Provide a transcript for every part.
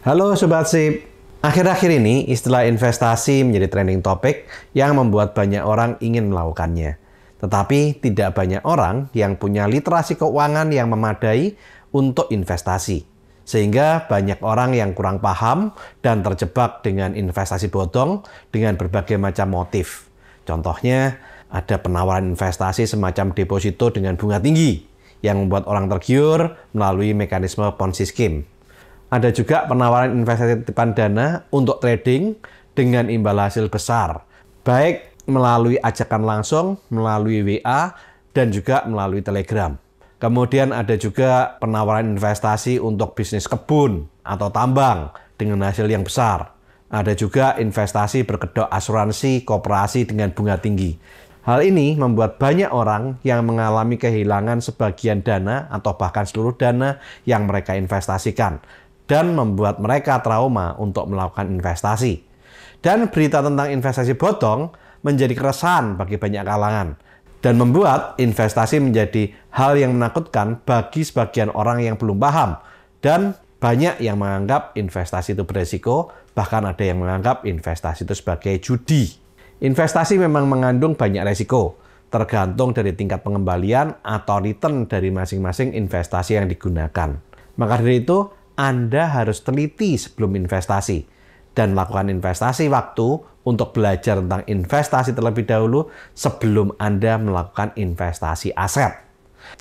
Halo Sobat Sip, akhir-akhir ini istilah investasi menjadi trending topik yang membuat banyak orang ingin melakukannya. Tetapi tidak banyak orang yang punya literasi keuangan yang memadai untuk investasi. Sehingga banyak orang yang kurang paham dan terjebak dengan investasi bodong dengan berbagai macam motif. Contohnya, ada penawaran investasi semacam deposito dengan bunga tinggi yang membuat orang tergiur melalui mekanisme Ponzi scheme. Ada juga penawaran investasi titipan dana untuk trading dengan imbal hasil besar, baik melalui ajakan langsung, melalui WA, dan juga melalui Telegram. Kemudian ada juga penawaran investasi untuk bisnis kebun atau tambang dengan hasil yang besar. Ada juga investasi berkedok asuransi koperasi dengan bunga tinggi. Hal ini membuat banyak orang yang mengalami kehilangan sebagian dana atau bahkan seluruh dana yang mereka investasikan, dan membuat mereka trauma untuk melakukan investasi. Dan berita tentang investasi bodong menjadi keresahan bagi banyak kalangan dan membuat investasi menjadi hal yang menakutkan bagi sebagian orang yang belum paham, dan banyak yang menganggap investasi itu beresiko, bahkan ada yang menganggap investasi itu sebagai judi. Investasi memang mengandung banyak resiko, tergantung dari tingkat pengembalian atau return dari masing-masing investasi yang digunakan. Maka dari itu, Anda harus teliti sebelum investasi dan lakukan investasi waktu untuk belajar tentang investasi terlebih dahulu sebelum Anda melakukan investasi aset.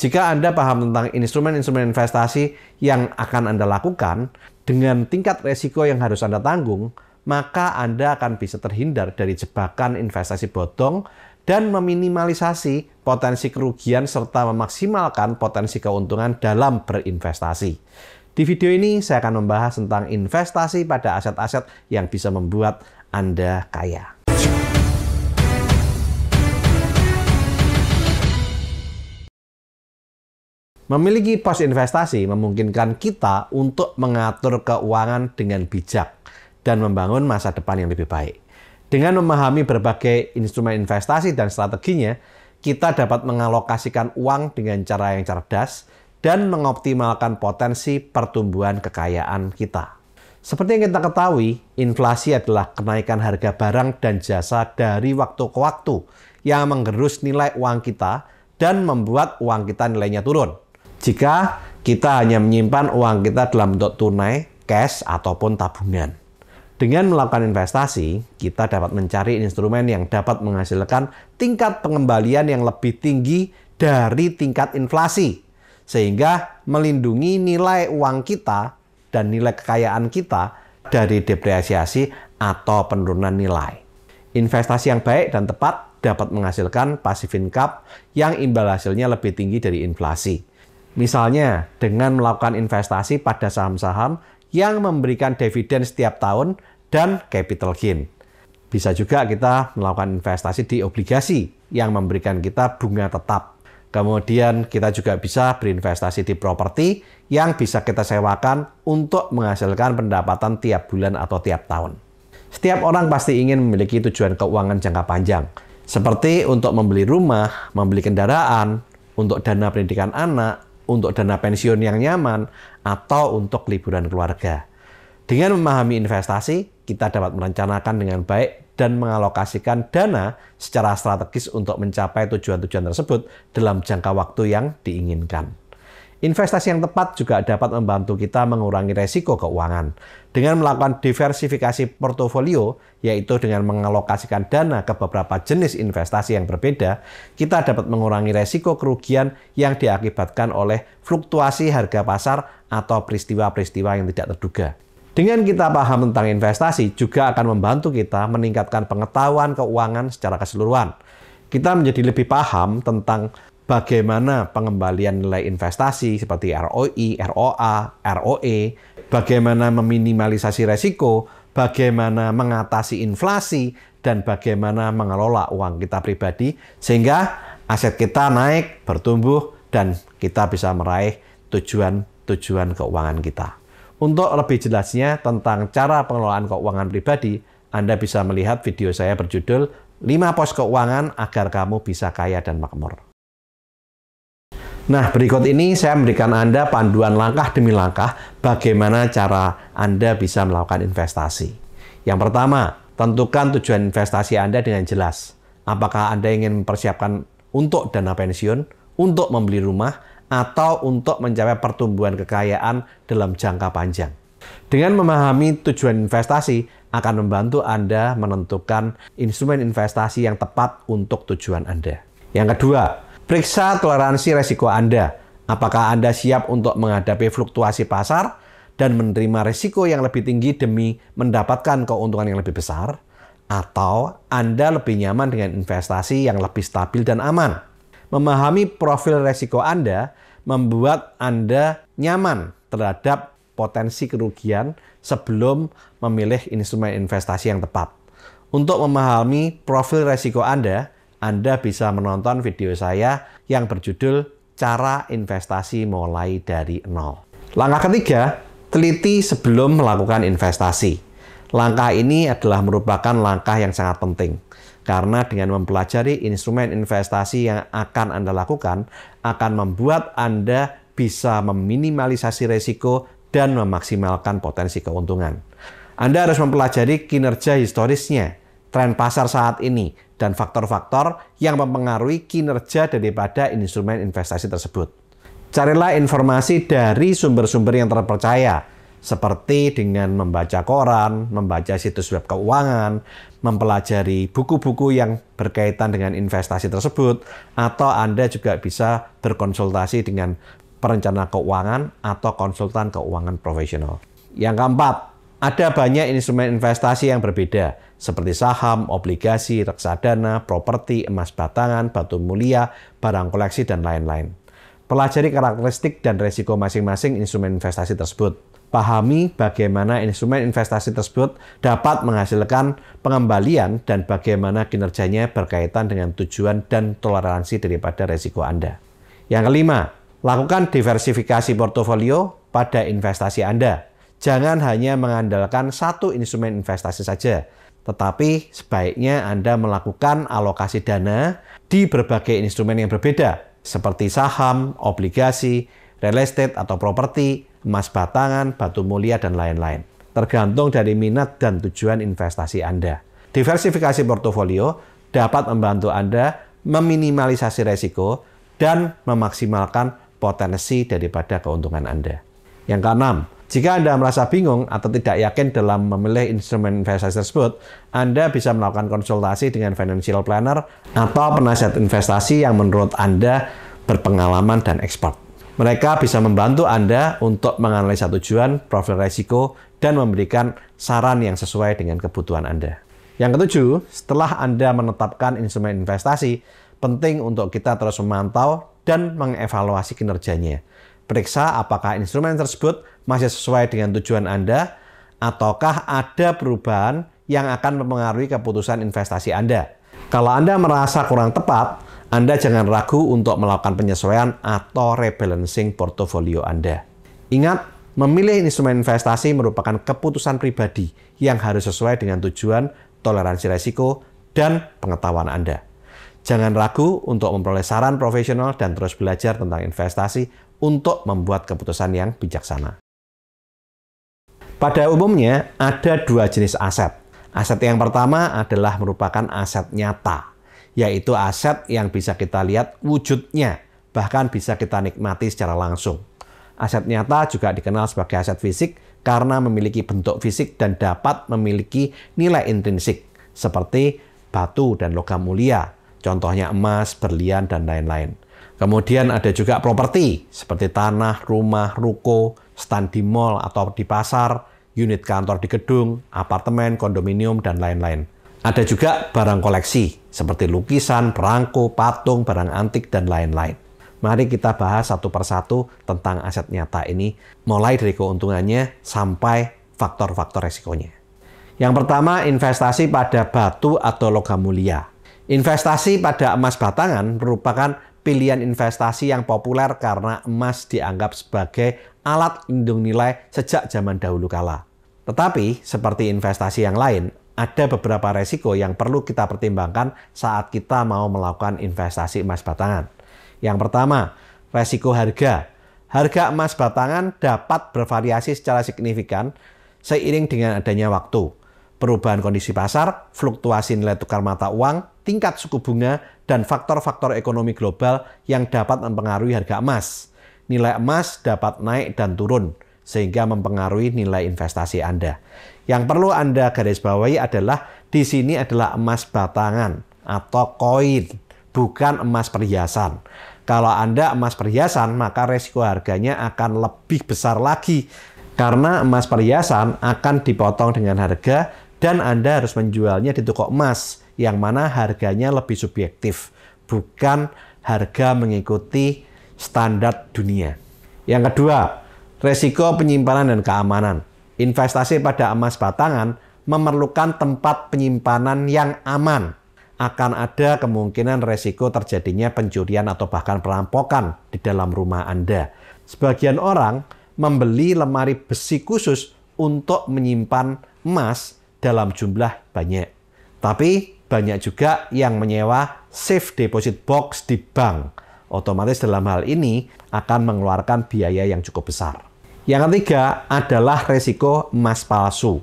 Jika Anda paham tentang instrumen-instrumen investasi yang akan Anda lakukan dengan tingkat resiko yang harus Anda tanggung, maka Anda akan bisa terhindar dari jebakan investasi bodong dan meminimalisasi potensi kerugian serta memaksimalkan potensi keuntungan dalam berinvestasi. Di video ini saya akan membahas tentang investasi pada aset-aset yang bisa membuat Anda kaya. Memiliki pos investasi memungkinkan kita untuk mengatur keuangan dengan bijak dan membangun masa depan yang lebih baik. Dengan memahami berbagai instrumen investasi dan strateginya, kita dapat mengalokasikan uang dengan cara yang cerdas dan mengoptimalkan potensi pertumbuhan kekayaan kita. Seperti yang kita ketahui, inflasi adalah kenaikan harga barang dan jasa dari waktu ke waktu yang menggerus nilai uang kita dan membuat uang kita nilainya turun. Jika kita hanya menyimpan uang kita dalam bentuk tunai, cash, ataupun tabungan. Dengan melakukan investasi, kita dapat mencari instrumen yang dapat menghasilkan tingkat pengembalian yang lebih tinggi dari tingkat inflasi, sehingga melindungi nilai uang kita dan nilai kekayaan kita dari depresiasi atau penurunan nilai. Investasi yang baik dan tepat dapat menghasilkan passive income yang imbal hasilnya lebih tinggi dari inflasi. Misalnya, dengan melakukan investasi pada saham-saham yang memberikan dividen setiap tahun dan capital gain. Bisa juga kita melakukan investasi di obligasi yang memberikan kita bunga tetap. Kemudian kita juga bisa berinvestasi di properti yang bisa kita sewakan untuk menghasilkan pendapatan tiap bulan atau tiap tahun. Setiap orang pasti ingin memiliki tujuan keuangan jangka panjang, seperti untuk membeli rumah, membeli kendaraan, untuk dana pendidikan anak, untuk dana pensiun yang nyaman, atau untuk liburan keluarga. Dengan memahami investasi, kita dapat merencanakan dengan baik dan mengalokasikan dana secara strategis untuk mencapai tujuan-tujuan tersebut dalam jangka waktu yang diinginkan. Investasi yang tepat juga dapat membantu kita mengurangi resiko keuangan. Dengan melakukan diversifikasi portofolio, yaitu dengan mengalokasikan dana ke beberapa jenis investasi yang berbeda, kita dapat mengurangi resiko kerugian yang diakibatkan oleh fluktuasi harga pasar atau peristiwa-peristiwa yang tidak terduga. Dengan kita paham tentang investasi, juga akan membantu kita meningkatkan pengetahuan keuangan secara keseluruhan. Kita menjadi lebih paham tentang bagaimana pengembalian nilai investasi seperti ROI, ROA, ROE, bagaimana meminimalisasi resiko, bagaimana mengatasi inflasi, dan bagaimana mengelola uang kita pribadi sehingga aset kita naik, bertumbuh, dan kita bisa meraih tujuan-tujuan keuangan kita. Untuk lebih jelasnya tentang cara pengelolaan keuangan pribadi, Anda bisa melihat video saya berjudul 5 pos keuangan agar kamu bisa kaya dan makmur. Nah, berikut ini saya memberikan Anda panduan langkah demi langkah bagaimana cara Anda bisa melakukan investasi. Yang pertama, tentukan tujuan investasi Anda dengan jelas. Apakah Anda ingin mempersiapkan untuk dana pensiun, untuk membeli rumah, atau untuk mencapai pertumbuhan kekayaan dalam jangka panjang. Dengan memahami tujuan investasi akan membantu Anda menentukan instrumen investasi yang tepat untuk tujuan Anda. Yang kedua, periksa toleransi resiko Anda. Apakah Anda siap untuk menghadapi fluktuasi pasar dan menerima risiko yang lebih tinggi demi mendapatkan keuntungan yang lebih besar? Atau Anda lebih nyaman dengan investasi yang lebih stabil dan aman? Memahami profil risiko Anda membuat Anda nyaman terhadap potensi kerugian sebelum memilih instrumen investasi yang tepat. Untuk memahami profil risiko Anda bisa menonton video saya yang berjudul Cara Investasi Mulai dari Nol. Langkah ketiga, teliti sebelum melakukan investasi. Langkah ini adalah merupakan langkah yang sangat penting. Karena dengan mempelajari instrumen investasi yang akan Anda lakukan, akan membuat Anda bisa meminimalisasi risiko dan memaksimalkan potensi keuntungan. Anda harus mempelajari kinerja historisnya, tren pasar saat ini, dan faktor-faktor yang mempengaruhi kinerja daripada instrumen investasi tersebut. Carilah informasi dari sumber-sumber yang terpercaya, seperti dengan membaca koran, membaca situs web keuangan, mempelajari buku-buku yang berkaitan dengan investasi tersebut, atau Anda juga bisa berkonsultasi dengan perencana keuangan atau konsultan keuangan profesional. Yang keempat, ada banyak instrumen investasi yang berbeda, seperti saham, obligasi, reksadana, properti, emas batangan, batu mulia, barang koleksi, dan lain-lain. Pelajari karakteristik dan risiko masing-masing instrumen investasi tersebut. Pahami bagaimana instrumen investasi tersebut dapat menghasilkan pengembalian dan bagaimana kinerjanya berkaitan dengan tujuan dan toleransi daripada risiko Anda. Yang kelima, lakukan diversifikasi portofolio pada investasi Anda. Jangan hanya mengandalkan satu instrumen investasi saja, tetapi sebaiknya Anda melakukan alokasi dana di berbagai instrumen yang berbeda, seperti saham, obligasi, real estate atau properti, emas batangan, batu mulia, dan lain-lain. Tergantung dari minat dan tujuan investasi Anda. Diversifikasi portofolio dapat membantu Anda meminimalisasi risiko dan memaksimalkan potensi daripada keuntungan Anda. Yang keenam, jika Anda merasa bingung atau tidak yakin dalam memilih instrumen investasi tersebut, Anda bisa melakukan konsultasi dengan financial planner atau penasihat investasi yang menurut Anda berpengalaman dan expert. Mereka bisa membantu Anda untuk menganalisa tujuan, profil risiko, dan memberikan saran yang sesuai dengan kebutuhan Anda. Yang ketujuh, setelah Anda menetapkan instrumen investasi, penting untuk kita terus memantau dan mengevaluasi kinerjanya. Periksa apakah instrumen tersebut masih sesuai dengan tujuan Anda, ataukah ada perubahan yang akan mempengaruhi keputusan investasi Anda. Kalau Anda merasa kurang tepat, Anda jangan ragu untuk melakukan penyesuaian atau rebalancing portofolio Anda. Ingat, memilih instrumen investasi merupakan keputusan pribadi yang harus sesuai dengan tujuan, toleransi risiko, dan pengetahuan Anda. Jangan ragu untuk memperoleh saran profesional dan terus belajar tentang investasi untuk membuat keputusan yang bijaksana. Pada umumnya, ada dua jenis aset. Aset yang pertama adalah merupakan aset nyata, yaitu aset yang bisa kita lihat wujudnya, bahkan bisa kita nikmati secara langsung. Aset nyata juga dikenal sebagai aset fisik karena memiliki bentuk fisik dan dapat memiliki nilai intrinsik, seperti batu dan logam mulia, contohnya emas, berlian, dan lain-lain. Kemudian ada juga properti, seperti tanah, rumah, ruko, stand di mall atau di pasar, unit kantor di gedung, apartemen, kondominium, dan lain-lain. Ada juga barang koleksi, seperti lukisan, perangko, patung, barang antik, dan lain-lain. Mari kita bahas satu persatu tentang aset nyata ini, mulai dari keuntungannya sampai faktor-faktor resikonya. Yang pertama, investasi pada batu atau logam mulia. Investasi pada emas batangan merupakan pilihan investasi yang populer karena emas dianggap sebagai alat lindung nilai sejak zaman dahulu kala. Tetapi, seperti investasi yang lain, ada beberapa resiko yang perlu kita pertimbangkan saat kita mau melakukan investasi emas batangan. Yang pertama, resiko harga. Harga emas batangan dapat bervariasi secara signifikan seiring dengan adanya waktu, perubahan kondisi pasar, fluktuasi nilai tukar mata uang, tingkat suku bunga, dan faktor-faktor ekonomi global yang dapat mempengaruhi harga emas. Nilai emas dapat naik dan turun, sehingga mempengaruhi nilai investasi Anda. Yang perlu Anda garis bawahi adalah di sini adalah emas batangan atau koin, bukan emas perhiasan. Kalau Anda emas perhiasan, maka resiko harganya akan lebih besar lagi. Karena emas perhiasan akan dipotong dengan harga dan Anda harus menjualnya di toko emas, yang mana harganya lebih subjektif, bukan harga mengikuti standar dunia. Yang kedua, resiko penyimpanan dan keamanan. Investasi pada emas batangan memerlukan tempat penyimpanan yang aman. Akan ada kemungkinan resiko terjadinya pencurian atau bahkan perampokan di dalam rumah Anda. Sebagian orang membeli lemari besi khusus untuk menyimpan emas dalam jumlah banyak. Tapi banyak juga yang menyewa safe deposit box di bank. Otomatis dalam hal ini akan mengeluarkan biaya yang cukup besar. Yang ketiga adalah resiko emas palsu.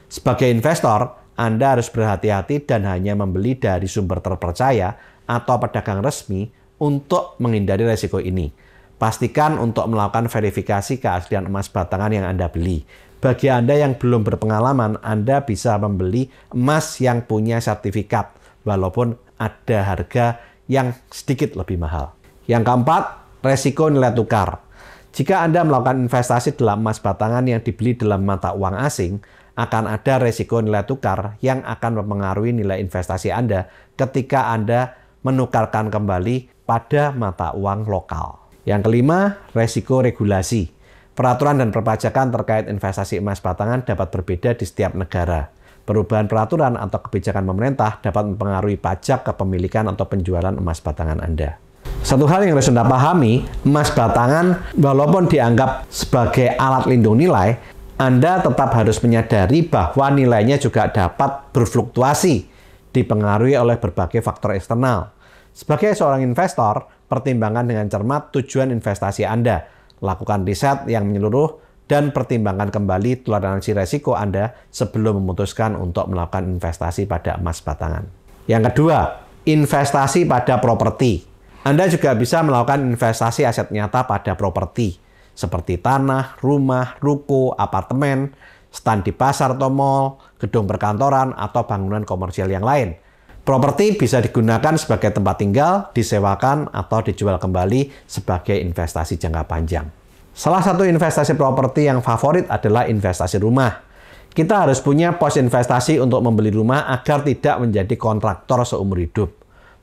Sebagai investor, Anda harus berhati-hati dan hanya membeli dari sumber terpercaya atau pedagang resmi untuk menghindari resiko ini. Pastikan untuk melakukan verifikasi keaslian emas batangan yang Anda beli. Bagi Anda yang belum berpengalaman, Anda bisa membeli emas yang punya sertifikat, walaupun ada harga yang sedikit lebih mahal. Yang keempat, resiko nilai tukar. Jika Anda melakukan investasi dalam emas batangan yang dibeli dalam mata uang asing, akan ada resiko nilai tukar yang akan mempengaruhi nilai investasi Anda ketika Anda menukarkan kembali pada mata uang lokal. Yang kelima, resiko regulasi. Peraturan dan perpajakan terkait investasi emas batangan dapat berbeda di setiap negara. Perubahan peraturan atau kebijakan pemerintah dapat mempengaruhi pajak kepemilikan atau penjualan emas batangan Anda. Satu hal yang harus Anda pahami, emas batangan walaupun dianggap sebagai alat lindung nilai, Anda tetap harus menyadari bahwa nilainya juga dapat berfluktuasi, dipengaruhi oleh berbagai faktor eksternal. Sebagai seorang investor, pertimbangkan dengan cermat tujuan investasi Anda. Lakukan riset yang menyeluruh dan pertimbangkan kembali toleransi resiko Anda sebelum memutuskan untuk melakukan investasi pada emas batangan. Yang kedua, investasi pada properti. Anda juga bisa melakukan investasi aset nyata pada properti, seperti tanah, rumah, ruko, apartemen, stand di pasar atau mall, gedung perkantoran, atau bangunan komersial yang lain. Properti bisa digunakan sebagai tempat tinggal, disewakan, atau dijual kembali sebagai investasi jangka panjang. Salah satu investasi properti yang favorit adalah investasi rumah. Kita harus punya pos investasi untuk membeli rumah agar tidak menjadi kontraktor seumur hidup.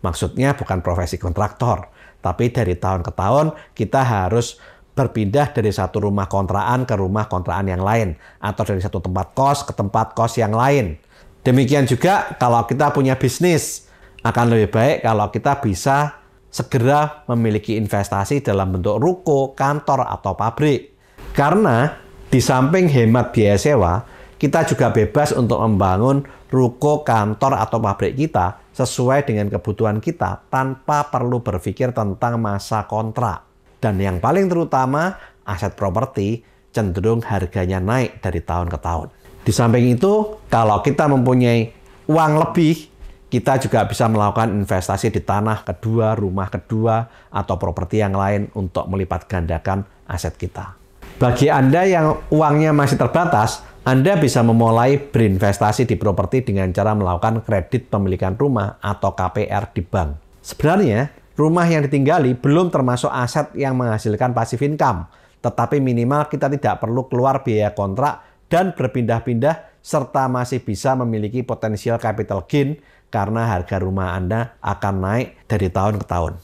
Maksudnya bukan profesi kontraktor, tapi dari tahun ke tahun kita harus berpindah dari satu rumah kontrakan ke rumah kontrakan yang lain, atau dari satu tempat kos ke tempat kos yang lain. Demikian juga kalau kita punya bisnis, akan lebih baik kalau kita bisa segera memiliki investasi dalam bentuk ruko, kantor, atau pabrik. Karena di samping hemat biaya sewa, kita juga bebas untuk membangun ruko, kantor, atau pabrik kita sesuai dengan kebutuhan kita tanpa perlu berpikir tentang masa kontrak. Dan yang paling terutama, aset properti cenderung harganya naik dari tahun ke tahun. Di samping itu, kalau kita mempunyai uang lebih, kita juga bisa melakukan investasi di tanah kedua, rumah kedua, atau properti yang lain untuk melipat gandakan aset kita. Bagi Anda yang uangnya masih terbatas, Anda bisa memulai berinvestasi di properti dengan cara melakukan kredit pemilikan rumah atau KPR di bank. Sebenarnya, rumah yang ditinggali belum termasuk aset yang menghasilkan passive income, tetapi minimal kita tidak perlu keluar biaya kontrak dan berpindah-pindah, serta masih bisa memiliki potensial capital gain karena harga rumah Anda akan naik dari tahun ke tahun.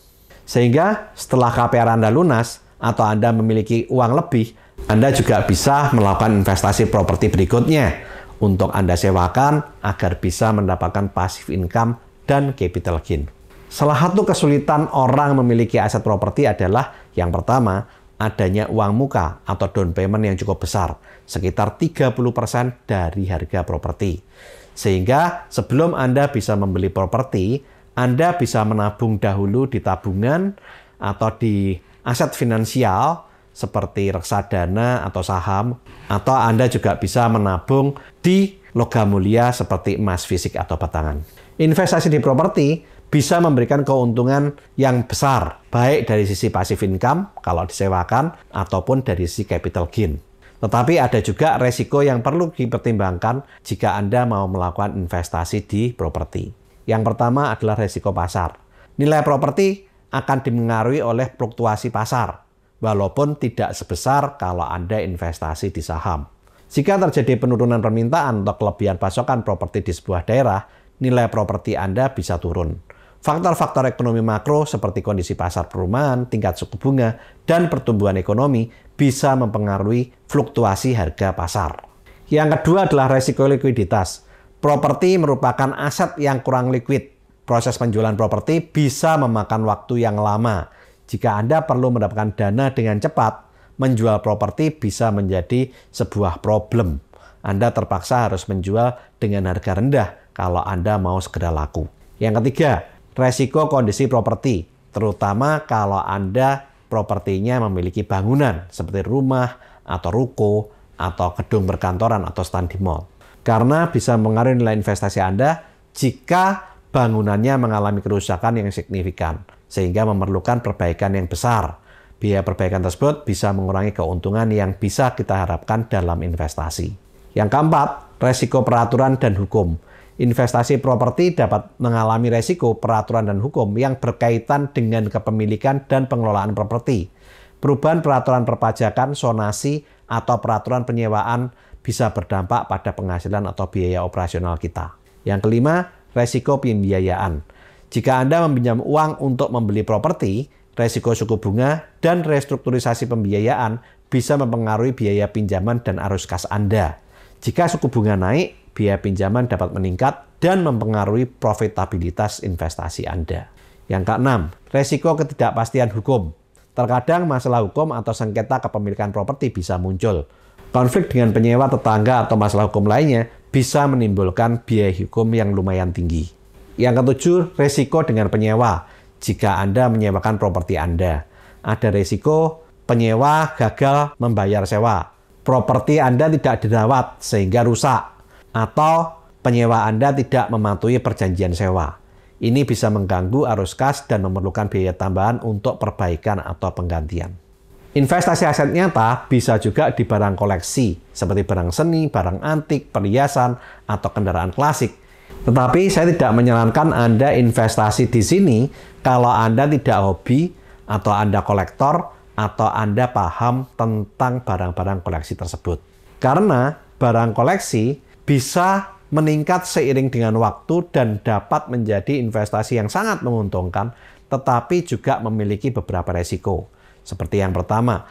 Sehingga setelah KPR Anda lunas atau Anda memiliki uang lebih, Anda juga bisa melakukan investasi properti berikutnya untuk Anda sewakan agar bisa mendapatkan passive income dan capital gain. Salah satu kesulitan orang memiliki aset properti adalah yang pertama, adanya uang muka atau down payment yang cukup besar, sekitar 30% dari harga properti. Sehingga sebelum Anda bisa membeli properti, Anda bisa menabung dahulu di tabungan atau di aset finansial seperti reksadana atau saham, atau Anda juga bisa menabung di logam mulia seperti emas fisik atau batangan. Investasi di properti bisa memberikan keuntungan yang besar, baik dari sisi passive income kalau disewakan, ataupun dari sisi capital gain. Tetapi ada juga resiko yang perlu dipertimbangkan jika Anda mau melakukan investasi di properti. Yang pertama adalah resiko pasar. Nilai properti akan dipengaruhi oleh fluktuasi pasar, walaupun tidak sebesar kalau Anda investasi di saham. Jika terjadi penurunan permintaan atau kelebihan pasokan properti di sebuah daerah, nilai properti Anda bisa turun. Faktor-faktor ekonomi makro seperti kondisi pasar perumahan, tingkat suku bunga, dan pertumbuhan ekonomi bisa mempengaruhi fluktuasi harga pasar. Yang kedua adalah resiko likuiditas. Properti merupakan aset yang kurang liquid. Proses penjualan properti bisa memakan waktu yang lama. Jika Anda perlu mendapatkan dana dengan cepat, menjual properti bisa menjadi sebuah problem. Anda terpaksa harus menjual dengan harga rendah kalau Anda mau segera laku. Yang ketiga, resiko kondisi properti, terutama kalau Anda propertinya memiliki bangunan seperti rumah atau ruko atau gedung perkantoran atau stand di mall. Karena bisa mengaruhi nilai investasi Anda jika bangunannya mengalami kerusakan yang signifikan, sehingga memerlukan perbaikan yang besar. Biaya perbaikan tersebut bisa mengurangi keuntungan yang bisa kita harapkan dalam investasi. Yang keempat, resiko peraturan dan hukum. Investasi properti dapat mengalami resiko peraturan dan hukum yang berkaitan dengan kepemilikan dan pengelolaan properti. Perubahan peraturan perpajakan, zonasi, atau peraturan penyewaan bisa berdampak pada penghasilan atau biaya operasional kita. Yang kelima, resiko pembiayaan. Jika Anda meminjam uang untuk membeli properti, resiko suku bunga dan restrukturisasi pembiayaan bisa mempengaruhi biaya pinjaman dan arus kas Anda. Jika suku bunga naik, biaya pinjaman dapat meningkat dan mempengaruhi profitabilitas investasi Anda. Yang keenam, resiko ketidakpastian hukum. Terkadang masalah hukum atau sengketa kepemilikan properti bisa muncul. Konflik dengan penyewa, tetangga, atau masalah hukum lainnya bisa menimbulkan biaya hukum yang lumayan tinggi. Yang ketujuh, resiko dengan penyewa. Jika Anda menyewakan properti Anda, ada resiko penyewa gagal membayar sewa. Properti Anda tidak dirawat sehingga rusak, atau penyewa Anda tidak mematuhi perjanjian sewa. Ini bisa mengganggu arus kas dan memerlukan biaya tambahan untuk perbaikan atau penggantian. Investasi aset nyata bisa juga di barang koleksi, seperti barang seni, barang antik, perhiasan, atau kendaraan klasik. Tetapi saya tidak menyarankan Anda investasi di sini kalau Anda tidak hobi, atau Anda kolektor, atau Anda paham tentang barang-barang koleksi tersebut. Karena barang koleksi bisa meningkat seiring dengan waktu dan dapat menjadi investasi yang sangat menguntungkan, tetapi juga memiliki beberapa resiko. Seperti yang pertama,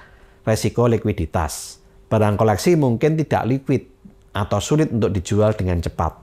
resiko likuiditas. Barang koleksi mungkin tidak liquid atau sulit untuk dijual dengan cepat.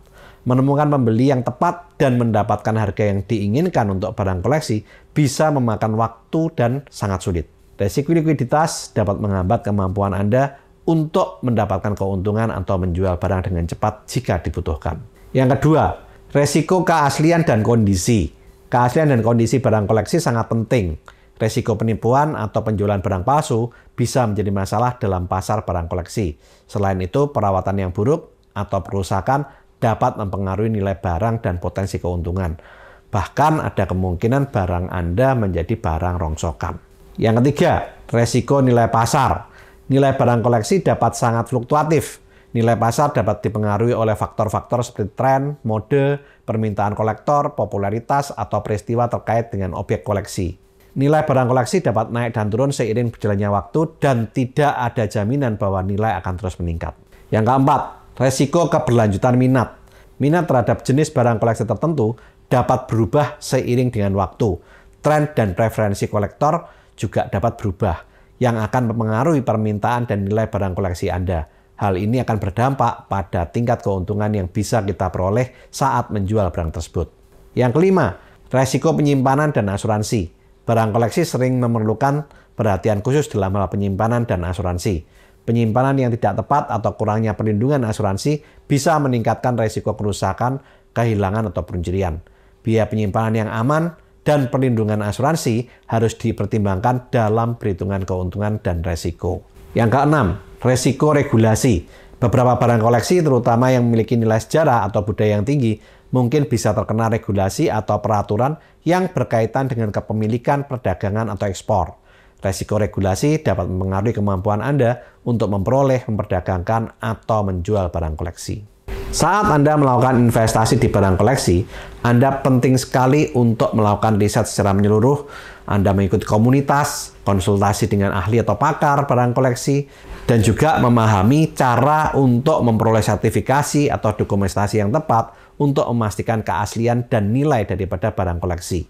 Menemukan pembeli yang tepat dan mendapatkan harga yang diinginkan untuk barang koleksi bisa memakan waktu dan sangat sulit. Resiko likuiditas dapat menghambat kemampuan Anda untuk mendapatkan keuntungan atau menjual barang dengan cepat jika dibutuhkan. Yang kedua, resiko keaslian dan kondisi. Keaslian dan kondisi barang koleksi sangat penting. Resiko penipuan atau penjualan barang palsu bisa menjadi masalah dalam pasar barang koleksi. Selain itu, perawatan yang buruk atau perusakan dapat mempengaruhi nilai barang dan potensi keuntungan. Bahkan ada kemungkinan barang Anda menjadi barang rongsokan. Yang ketiga, resiko nilai pasar. Nilai barang koleksi dapat sangat fluktuatif. Nilai pasar dapat dipengaruhi oleh faktor-faktor seperti tren, mode, permintaan kolektor, popularitas, atau peristiwa terkait dengan objek koleksi. Nilai barang koleksi dapat naik dan turun seiring berjalannya waktu dan tidak ada jaminan bahwa nilai akan terus meningkat. Yang keempat, resiko keberlanjutan minat. Minat terhadap jenis barang koleksi tertentu dapat berubah seiring dengan waktu. Tren dan preferensi kolektor juga dapat berubah, yang akan mempengaruhi permintaan dan nilai barang koleksi Anda. Hal ini akan berdampak pada tingkat keuntungan yang bisa kita peroleh saat menjual barang tersebut. Yang kelima, resiko penyimpanan dan asuransi. Barang koleksi sering memerlukan perhatian khusus dalam hal penyimpanan dan asuransi. Penyimpanan yang tidak tepat atau kurangnya perlindungan asuransi bisa meningkatkan resiko kerusakan, kehilangan, atau pencurian. Biaya penyimpanan yang aman dan perlindungan asuransi harus dipertimbangkan dalam perhitungan keuntungan dan resiko. Yang keenam, resiko regulasi. Beberapa barang koleksi, terutama yang memiliki nilai sejarah atau budaya yang tinggi, mungkin bisa terkena regulasi atau peraturan yang berkaitan dengan kepemilikan, perdagangan, atau ekspor. Resiko regulasi dapat mempengaruhi kemampuan Anda untuk memperoleh, memperdagangkan, atau menjual barang koleksi. Saat Anda melakukan investasi di barang koleksi, Anda penting sekali untuk melakukan riset secara menyeluruh. Anda mengikuti komunitas, konsultasi dengan ahli atau pakar barang koleksi, dan juga memahami cara untuk memperoleh sertifikasi atau dokumentasi yang tepat untuk memastikan keaslian dan nilai daripada barang koleksi.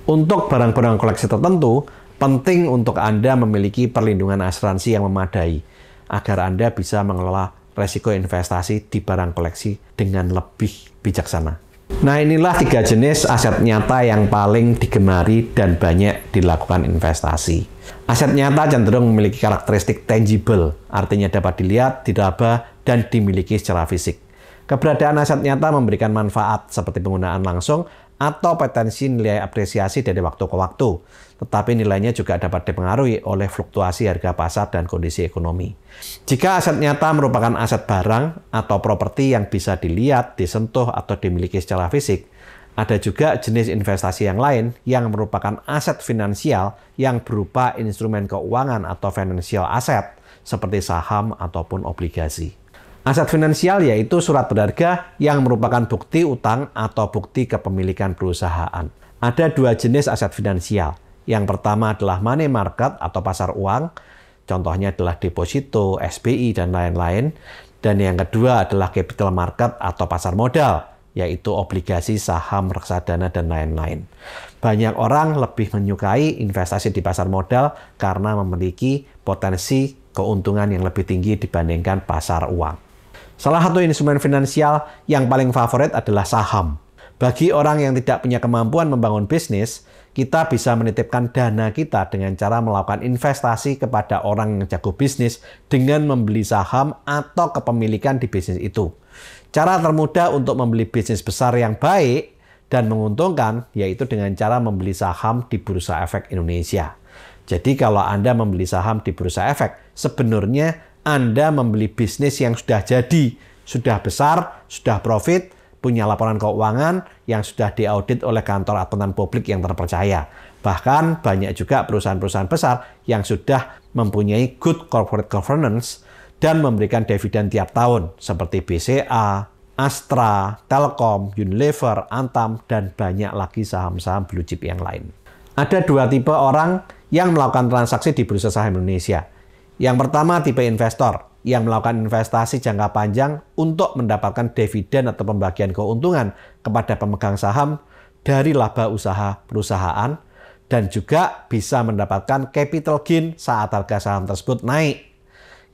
Untuk barang-barang koleksi tertentu, penting untuk Anda memiliki perlindungan asuransi yang memadai agar Anda bisa mengelola resiko investasi di barang koleksi dengan lebih bijaksana. Nah, inilah 3 jenis aset nyata yang paling digemari dan banyak dilakukan investasi. Aset nyata cenderung memiliki karakteristik tangible, artinya dapat dilihat, diraba, dan dimiliki secara fisik. Keberadaan aset nyata memberikan manfaat seperti penggunaan langsung atau potensi nilai apresiasi dari waktu ke waktu, tetapi nilainya juga dapat dipengaruhi oleh fluktuasi harga pasar dan kondisi ekonomi. Jika aset nyata merupakan aset barang atau properti yang bisa dilihat, disentuh, atau dimiliki secara fisik, ada juga jenis investasi yang lain yang merupakan aset finansial yang berupa instrumen keuangan atau financial asset seperti saham ataupun obligasi. Aset finansial yaitu surat berharga yang merupakan bukti utang atau bukti kepemilikan perusahaan. Ada 2 jenis aset finansial. Yang pertama adalah money market atau pasar uang, contohnya adalah deposito, SBI, dan lain-lain. Dan yang kedua adalah capital market atau pasar modal, yaitu obligasi, saham, reksadana, dan lain-lain. Banyak orang lebih menyukai investasi di pasar modal karena memiliki potensi keuntungan yang lebih tinggi dibandingkan pasar uang. Salah satu instrumen finansial yang paling favorit adalah saham. Bagi orang yang tidak punya kemampuan membangun bisnis, kita bisa menitipkan dana kita dengan cara melakukan investasi kepada orang yang jago bisnis dengan membeli saham atau kepemilikan di bisnis itu. Cara termudah untuk membeli bisnis besar yang baik dan menguntungkan yaitu dengan cara membeli saham di Bursa Efek Indonesia. Jadi kalau Anda membeli saham di Bursa Efek, sebenarnya Anda membeli bisnis yang sudah jadi, sudah besar, sudah profit, punya laporan keuangan yang sudah diaudit oleh kantor akuntan publik yang terpercaya. Bahkan banyak juga perusahaan-perusahaan besar yang sudah mempunyai good corporate governance dan memberikan dividen tiap tahun seperti BCA, Astra, Telkom, Unilever, Antam, dan banyak lagi saham-saham blue chip yang lain. Ada 2 tipe orang yang melakukan transaksi di Bursa Saham Indonesia. Yang pertama, tipe investor yang melakukan investasi jangka panjang untuk mendapatkan dividen atau pembagian keuntungan kepada pemegang saham dari laba usaha perusahaan dan juga bisa mendapatkan capital gain saat harga saham tersebut naik.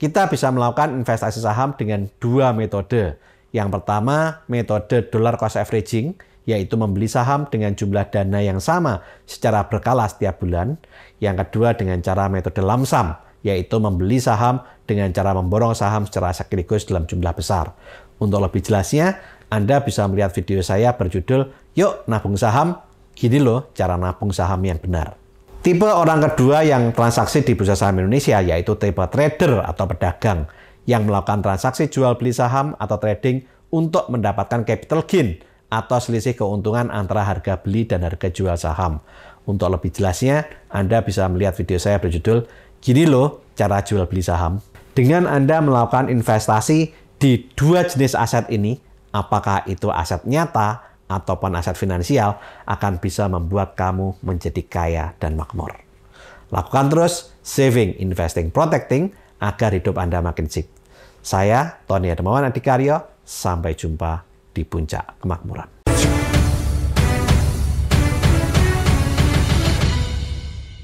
Kita bisa melakukan investasi saham dengan 2 metode. Yang pertama, metode dollar cost averaging, yaitu membeli saham dengan jumlah dana yang sama secara berkala setiap bulan. Yang kedua dengan cara metode lump sum, yaitu membeli saham dengan cara memborong saham secara sekaligus dalam jumlah besar. Untuk lebih jelasnya, Anda bisa melihat video saya berjudul Yuk Nabung Saham, gini loh cara nabung saham yang benar. Tipe orang kedua yang transaksi di Bursa Saham Indonesia yaitu tipe trader atau pedagang yang melakukan transaksi jual beli saham atau trading untuk mendapatkan capital gain atau selisih keuntungan antara harga beli dan harga jual saham. Untuk lebih jelasnya, Anda bisa melihat video saya berjudul Gini loh cara jual beli saham. Dengan Anda melakukan investasi di 2 jenis aset ini, apakah itu aset nyata ataupun aset finansial, akan bisa membuat kamu menjadi kaya dan makmur. Lakukan terus saving, investing, protecting agar hidup Anda makin sip. Saya, Tony Adamawan Adikaryo, sampai jumpa di puncak kemakmuran.